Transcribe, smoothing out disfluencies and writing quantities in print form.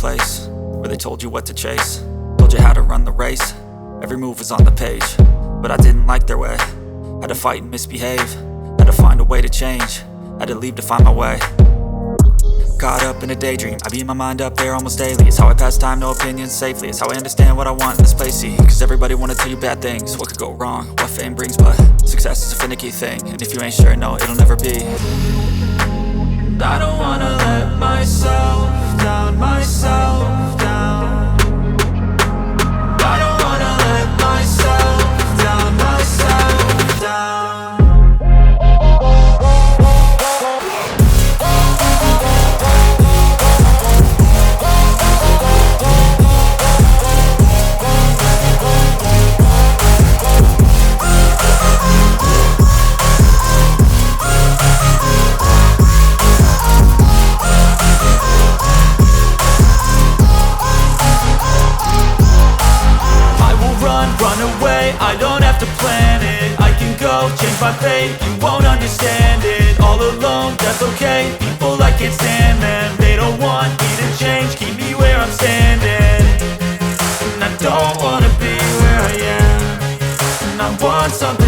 place where they told you what to chase, told you how to run the race. Every move was on the page, but I didn't like their way. Had to fight and misbehave, had to find a way to change, had to leave to find my way. Caught up in a daydream, I beat my mind up there almost daily. It's how I pass time, no opinions safely. It's how I understand what I want in this place, see. Cause everybody wanna tell you bad things, what could go wrong, what fame brings. But success is a finicky thing, and if you ain't sure, no, it'll never be. I don't wanna let myself down, myself down. I don't wanna let myself down, myself down. Run away, I don't have to plan it. I can go, change my fate, you won't understand it. All alone, that's okay, people I can't stand them. They don't want me to change, keep me where I'm standing. And I don't wanna be where I am, and I want something